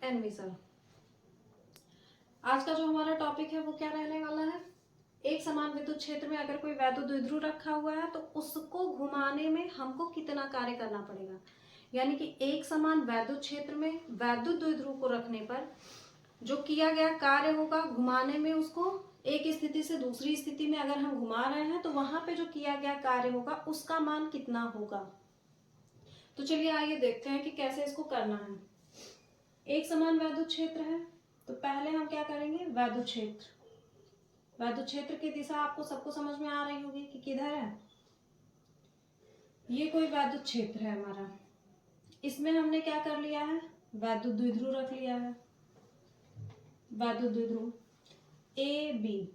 N V sir. आज का जो हमारा टॉपिक है वो क्या रहने वाला है, एक समान विद्युत क्षेत्र में अगर कोई वैद्युत द्विध्रुव रखा हुआ है तो उसको घुमाने में हमको कितना कार्य करना पड़ेगा। यानी कि एक समान वैद्युत क्षेत्र में वैद्युत द्विध्रुव को रखने पर जो किया गया कार्य होगा घुमाने में, उसको एक स्थिति से दूसरी स्थिति में अगर हम घुमा रहे हैं तो वहां पे जो किया गया कार्य होगा उसका मान कितना होगा। तो चलिए आइए देखते हैं कि कैसे इसको करना है। एक समान वैद्युत क्षेत्र है तो पहले हम क्या करेंगे, वैद्युत क्षेत्र की दिशा आपको सबको समझ में आ रही होगी कि किधर है। ये कोई वैद्युत क्षेत्र है हमारा, इसमें हमने क्या कर लिया है, वैद्युत द्विध्रुव रख लिया है। वैद्युत द्विध्रुव ए बी,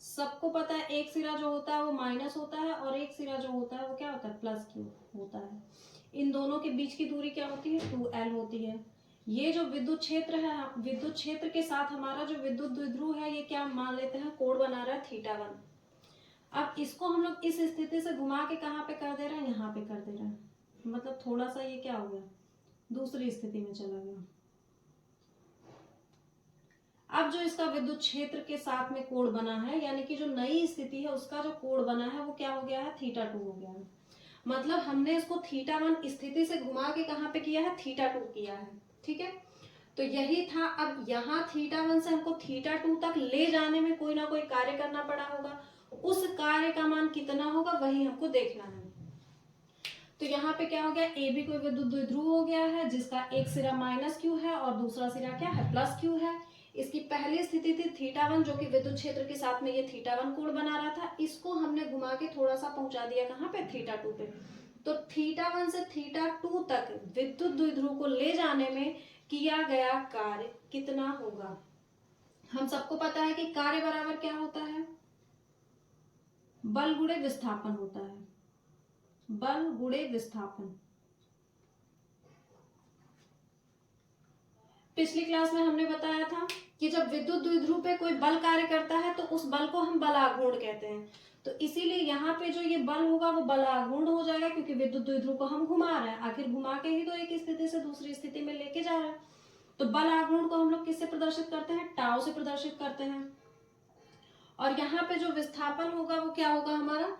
सबको पता है एक सिरा जो होता है वो माइनस होता है और एक सिरा जो होता है वो क्या होता है, प्लस क्यू होता है। इन दोनों के बीच की दूरी क्या होती है, 2l होती है। ये जो विद्युत क्षेत्र है, विद्युत क्षेत्र के साथ हमारा जो विद्युत द्विध्रुव है ये क्या मान लेते हैं, कोण बना रहा है θ1। अब इसको हम लोग इस स्थिति से घुमा के कहाँ पे कर दे रहे हैं, यहाँ पे कर दे रहे हैं। मतलब थोड़ा सा ये क्या हो गया, दूसरी स्थिति में चला गया। अब जो इसका विद्युत क्षेत्र के साथ में कोण बना है, यानी कि जो नई स्थिति है उसका जो कोण बना है वो क्या हो गया है, θ2 हो गया है। मतलब हमने इसको θ1 स्थिति से घुमा के कहाँ पे किया है, θ2 किया है। ठीक है, तो यही था। अब यहाँ θ1 से हमको θ2 तक ले जाने में कोई ना कोई कार्य करना पड़ा होगा, उस कार्य का मान कितना होगा वही हमको देखना है। तो यहाँ पे क्या हो गया, ए बी कोई विद्युत द्विध्रुव हो गया है जिसका एक सिरा माइनस क्यू है और दूसरा सिरा क्या है, प्लस क्यू है। इसकी पहली स्थिति थी θ1 जो कि विद्युत क्षेत्र के साथ में ये θ1 कोण बना रहा था, इसको हमने घुमा के थोड़ा सा पहुंचा दिया कहाँ पे, θ2 पे। तो θ1 से θ2 तक विद्युत द्विध्रुव को ले जाने में किया गया कार्य कितना होगा। हम सबको पता है कि कार्य बराबर क्या होता है, बल गुणे विस्थापन होता है, बल गुणे विस्थापन। पिछली क्लास में हमने बताया था कि जब विद्युत द्विध्रुव पे कोई बल कार्य करता है तो उस बल को हम बलाघूर्ण कहते हैं। तो इसीलिए यहाँ पे जो ये बल होगा वो बलाघूर्ण हो जाएगा, क्योंकि विद्युत द्विध्रुव को हम घुमा रहे हैं, आखिर घुमा के ही तो एक स्थिति से दूसरी स्थिति में लेके जा रहे हैं। तो बलाघूर्ण को हम लोग किससे प्रदर्शित करते हैं, टाउ से प्रदर्शित करते हैं। और यहाँ पे जो विस्थापन होगा वो क्या होगा हमारा,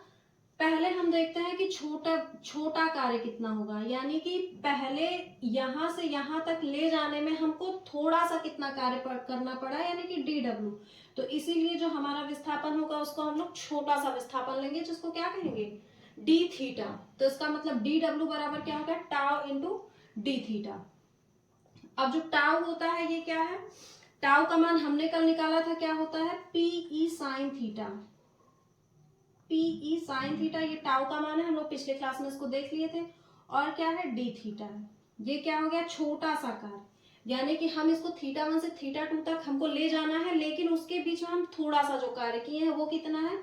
पहले हम देखते हैं कि छोटा कार्य कितना होगा। यानी कि पहले यहां से यहां तक ले जाने में हमको थोड़ा सा कितना कार्य करना पड़ा, यानी कि dw। तो इसीलिए जो हमारा विस्थापन होगा उसको हम लोग छोटा सा विस्थापन लेंगे, जिसको क्या कहेंगे, d थीटा। तो इसका मतलब dw बराबर क्या होगा, टाउ इंटू d थीटा। अब जो टाउ होता है ये क्या है, टाउ का मान हमने कल निकाला था, क्या होता है, pe sine theta. pe sine theta ये टाउ का मान है, हम लोग पिछले क्लास में इसको देख लिए थे। और क्या है, d थीटा है। ये क्या हो गया, छोटा सा कार्य। यानी कि हम इसको θ1 से θ2 तक हमको ले जाना है, लेकिन उसके बीच में हम थोड़ा सा जो कार्य किए हैं वो कितना है,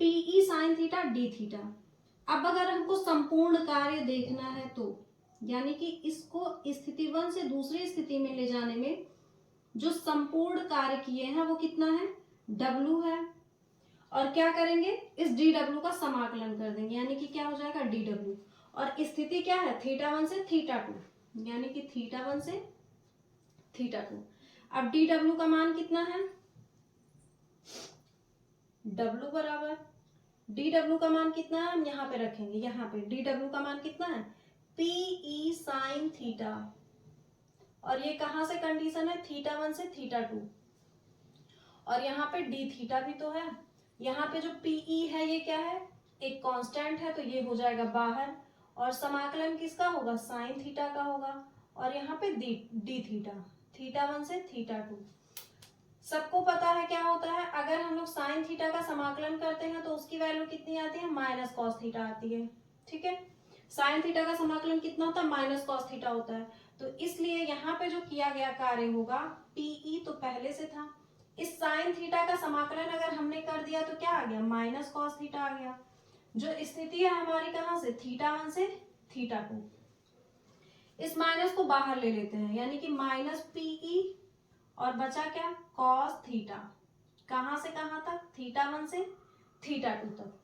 pe sine theta d theta. अब अगर हमको संपूर्ण कार्य देखना है तो, यानी कि इसको स्थिति 1 से दूसरी स्थिति में ले जाने में जो संपूर्ण कार्य किए हैं वो कितना है, w है। और क्या करेंगे, इस dw का समाकलन कर देंगे, यानी कि क्या हो जाएगा, dw। और स्थिति क्या है, θ1 से θ2, यानी कि θ1 से θ2। अब dw का मान कितना है, w बराबर dw का मान कितना है, हम यहाँ पे रखेंगे, यहाँ पे dw का मान कितना है, pe साइन थीटा। और ये कहाँ से कंडीशन है, θ1 से θ2। और यहाँ पे d थीटा भी तो है। यहाँ पे जो pe है ये क्या है, एक कांस्टेंट है, तो ये हो जाएगा बाहर। और समाकलन किसका होगा, साइन थीटा का होगा। और यहाँ पे d थीटा, θ1 से θ2। सबको पता है क्या होता है, अगर हम लोग साइन थीटा का समाकलन करते हैं तो उसकी वैल्यू कितनी आती है, माइनस कॉस थीटा आती है। ठीक है, साइन थीटा का समाकलन कितना होता है, माइनस कॉस थीटा होता है। तो इसलिए यहाँ पे जो किया गया कार्य होगा, pe तो पहले से था, इस साइन थीटा का समाकलन अगर हमने कर दिया तो क्या आ गया, माइनस कॉस थीटा आ गया। जो स्थिति है हमारी कहाँ से, θ1 से θ2। इस माइनस को बाहर ले लेते हैं, यानी कि माइनस pe और बचा क्या, कॉस थीटा। कहां से कहां तक, θ1 से θ2 तक।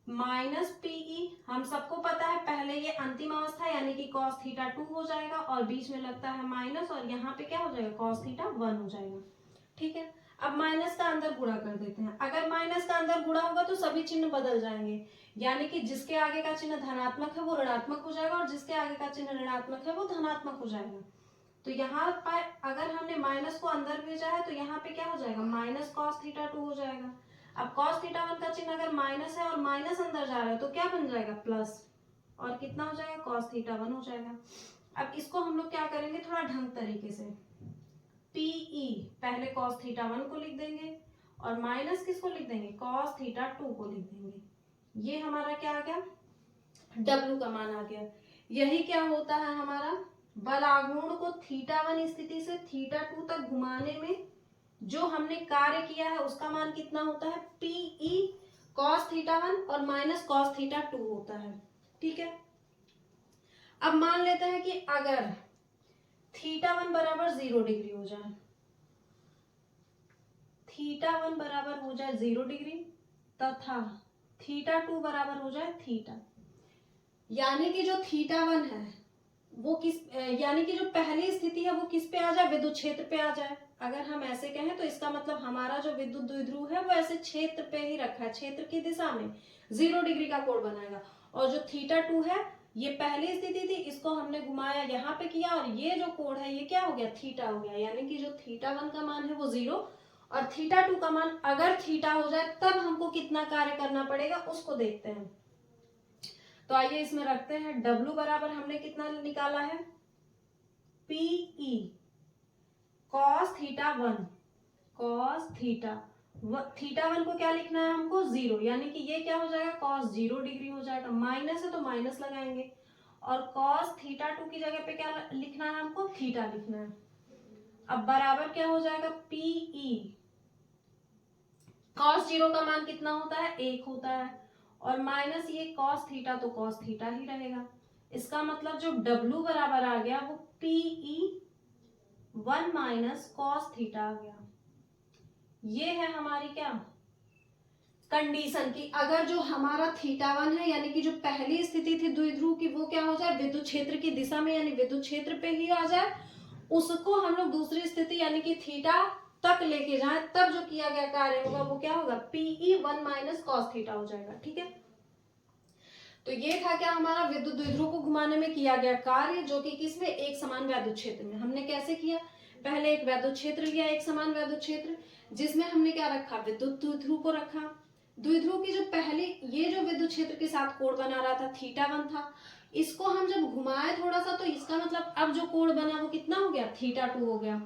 माइनस पीई, हम सबको पता है पहले ये अंतिम अवस्था यानी कि कॉस थीटा 2 हो जाएगा और बीच में लगता है माइनस और यहाँ पे क्या हो जाएगा कॉस थीटा 1 हो जाएगा। ठीक है, अब माइनस का अंदर गुणा कर देते हैं। अगर माइनस का अंदर गुणा होगा तो सभी चिन्ह बदल जाएंगे, यानी कि जिसके आगे का चिन्ह धनात्मक है वो ऋणात्मक हो जाएगा और जिसके आगे का चिन्ह ऋणात्मक है वो धनात्मक हो जाएगा। तो यहाँ पर अगर हमने माइनस को अंदर भेजा है तो यहाँ पे क्या हो जाएगा माइनस कॉस थीटा 2 हो जाएगा। अब कॉस थीटा 1 का चिन्ह अगर माइनस है और माइनस अंदर जा रहा है तो क्या बन जाएगा प्लस, और कितना हो जाएगा कॉस थीटा 1 हो जाएगा। अब इसको हम लोग क्या करेंगे थोड़ा ढंग तरीके से, पीई पहले कॉस थीटा 1 को लिख देंगे और माइनस किसको लिख देंगे कॉस थीटा 2 को लिख देंगे। ये हमारा क्या आ गया W का मान आ गया। यही क्या होता है हमारा बल आघूर्ण को थीटा 1 स्थिति से थीटा 2 तक घुमाने में जो हमने कार्य किया है उसका मान कितना होता है पीई कॉस थीटा 1 और माइनस कॉस थीटा 2 होता है। ठीक है, अब मान लेते हैं कि अगर थीटा 1 बराबर 0 डिग्री हो जाए, थीटा 1 बराबर हो जाए 0 डिग्री तथा थीटा 2 बराबर हो जाए थीटा, यानी कि जो थीटा 1 है वो किस यानी कि जो पहली स्थिति है वो किस पे आ जाए विद्युत क्षेत्र पे आ जाए। अगर हम ऐसे कहें तो इसका मतलब हमारा जो विद्युत द्विध्रुव है वो ऐसे क्षेत्र पे ही रखा है, क्षेत्र की दिशा में 0 डिग्री का कोण बनाएगा। और जो थीटा 2 है ये पहली स्थिति थी, इसको हमने घुमाया यहाँ पे किया और ये जो कोण है ये क्या हो गया थीटा हो गया, यानी कि जो थीटा 1 का मान है वो 0 और थीटा 2 का मान अगर थीटा हो जाए तब हमको कितना कार्य करना पड़ेगा उसको देखते हैं। तो आइए इसमें रखते हैं W बराबर हमने कितना निकाला है PE cos theta 1, cos theta 1 को क्या लिखना है हमको 0, यानी कि ये क्या हो जाएगा कॉस 0 डिग्री हो जाएगा, माइनस है तो माइनस लगाएंगे और कॉस थीटा 2 की जगह पे क्या लिखना है हमको थीटा लिखना है। अब बराबर क्या हो जाएगा पीई कॉस 0 का मान कितना होता है 1 होता है और माइनस ये कॉस थीटा तो कॉस थीटा ही रहेगा। इसका मतलब जो W बराबर आ गया वो पीई 1 माइनस कॉस थीटा आ गया। ये है हमारी क्या कंडीशन की अगर जो हमारा थीटा 1 है यानी कि जो पहली स्थिति थी द्विध्रुव की वो क्या हो जाए विद्युत क्षेत्र की दिशा में यानी विद्युत क्षेत्र पे ही आ जाए, उसको हम लोग दूसरी स्थिति यानी कि थीटा तक लेके जाए तब जो किया गया कार्य होगा वो क्या होगा पीई 1 माइनस कॉस थीटा हो जाएगा। ठीक है, तो ये था क्या हमारा विद्युत द्विध्रुव को घुमाने में किया गया कार्य जो कि किसमें एक समान वैद्युत क्षेत्र में। हमने कैसे किया पहले एक वैद्युत क्षेत्र लिया एक समान वैद्युत क्षेत्र जिसमें हमने क्या रखा विद्युत द्विध्रुव को रखा। द्विध्रुव की जो पहले ये जो विद्युत क्षेत्र के साथ कोण बना रहा था थीटा 1 था, इसको हम जब घुमाए थोड़ा सा तो इसका मतलब अब जो कोण बना वो कितना हो गया थीटा 2 हो गया।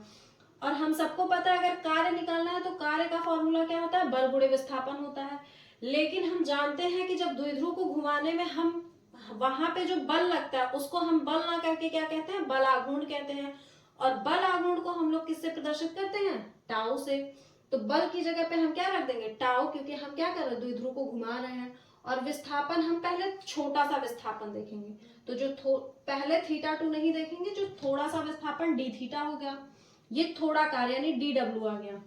और हम सबको पता है अगर कार्य निकालना है तो कार्य का फॉर्मूला क्या होता है बल गुणे विस्थापन होता है, लेकिन हम जानते हैं कि जब द्विध्रुव को घुमाने में हम वहां पे जो बल लगता है उसको हम बल ना करके क्या कहते हैं बल आघूर्ण कहते हैं और बल आघूर्ण को हम लोग किससे प्रदर्शित करते हैं टाउ से। तो बल की जगह पे हम क्या रख देंगे टाउ, क्योंकि हम क्या कर रहे हैं द्विध्रुव को घुमा रहे हैं। और विस्थापन हम पहले छोटा सा विस्थापन देखेंगे, तो जो पहले थीटा 2 नहीं देखेंगे, जो थोड़ा सा विस्थापन डी थीटा हो गया, ये थोड़ा कार्य यानी डी डब्ल्यू आ गया।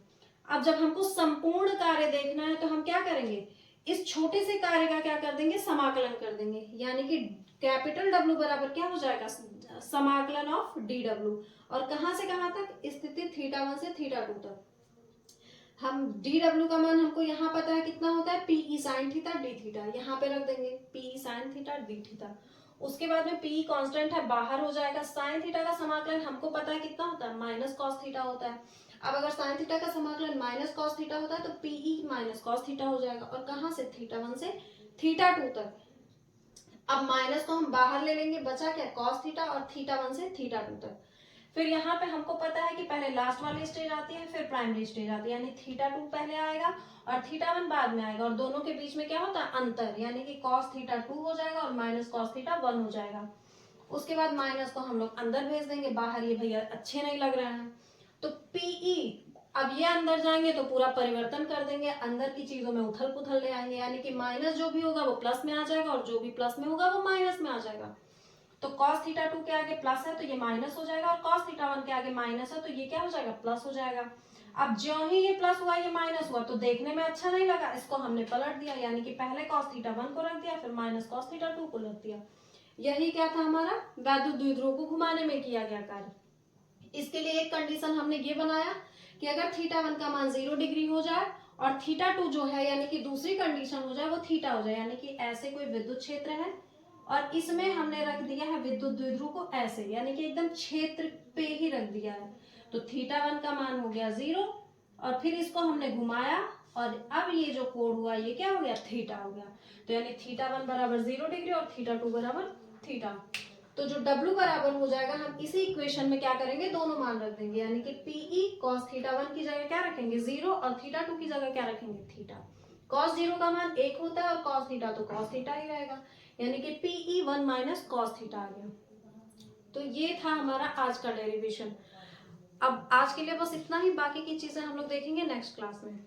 अब जब हमको संपूर्ण कार्य देखना है तो हम क्या करेंगे इस छोटे से कार्य का क्या कर देंगे समाकलन कर देंगे, यानी कि कैपिटल डब्ल्यू बराबर क्या हो जाएगा समाकलन ऑफ डी डब्ल्यू। और कहां से कहां तक स्थिति थीटा 1 से थीटा 2 तक। हम डी डब्ल्यू का मान हमको यहाँ पता है कितना होता है PE sine theta d theta, यहाँ पे रख देंगे PE sine theta d theta. उसके बाद में पीई कांस्टेंट है बाहर हो जाएगा, साइन थीटा का समाकलन हमको पता है कितना होता है माइनस कॉस थीटा होता है। अब अगर साइन थीटा का समाकलन माइनस कॉस थीटा होता है तो पीई माइनस कॉस थीटा हो जाएगा। और कहां से थीटा 1 से थीटा 2 तक। अब माइनस को हम बाहर ले लेंगे, बचा क्या कॉस थीटा और थीटा 1 से थीटा 2 तक। फिर यहाँ पे हमको पता है कि पहले लास्ट वाली स्टेज आती है फिर प्राइमरी स्टेज आती है, यानी थीटा 2 पहले आएगा और थीटा 1 बाद में आएगा और दोनों के बीच में क्या होता है अंतर, यानी कि कॉस थीटा 2 हो जाएगा और माइनस कॉस थीटा 1 हो जाएगा। उसके बाद माइनस को हम लोग अंदर भेज देंगे, बाहर ये भैया अच्छे नहीं लग रहे हैं। तो पीई अब ये अंदर जाएंगे तो पूरा परिवर्तन कर देंगे, अंदर की चीजों में उथल पुथल ले आएंगे, यानी कि माइनस जो भी होगा वो प्लस में आ जाएगा और जो भी प्लस में होगा वो माइनस में आ जाएगा। तो cos थीटा 2 के आगे प्लस है तो ये माइनस हो जाएगा और cos थीटा 1 के आगे माइनस है तो ये क्या हो जाएगा प्लस हो जाएगा। अब ज्यों ही ये प्लस हुआ ये माइनस हुआ तो देखने में अच्छा नहीं लगा, इसको हमने पलट दिया, यानी कि पहले cos थीटा 1 को रख दिया, फिर माइनस cos थीटा 2 को रख दिया। यही क्या था हमारा वैद्युत द्विध्रुव को घुमाने में किया गया कार्य। इसके लिए एक कंडीशन हमने ये बनाया कि अगर थीटा 1 का मान 0 डिग्री हो जाए और थीटा 2 जो है यानी कि दूसरी कंडीशन हो जाए वो थीटा हो जाए, यानी कि ऐसे कोई विद्युत क्षेत्र है और इसमें हमने रख दिया है विद्युत द्विध्रुव को ऐसे, यानी कि एकदम क्षेत्र पे ही रख दिया है, तो थीटा 1 का मान हो गया 0 और फिर इसको हमने घुमाया और अब ये जो कोण हुआ ये क्या हो गया थीटा हो गया, तो यानी थीटा 1 बराबर 0 डिग्री और थीटा 2 बराबर थीटा। तो जो W बराबर हो जाएगा हम इसी इक्वेशन में क्या करेंगे दोनों मान रख देंगे, यानी कि PE cos थीटा 1 की जगह क्या रखेंगे 0 और थीटा 2 की जगह क्या रखेंगे थीटा। cos 0 का मान 1 होता है और cos थीटा तो cos थीटा ही रहेगा, यानी कि PE 1 माइनस cos थीटा आ गया। तो ये था हमारा आज का डेरिवेशन। अब आज के लिए बस इतना ही, बाकी की चीजें हम लोग देखेंगे नेक्स्ट क्लास में।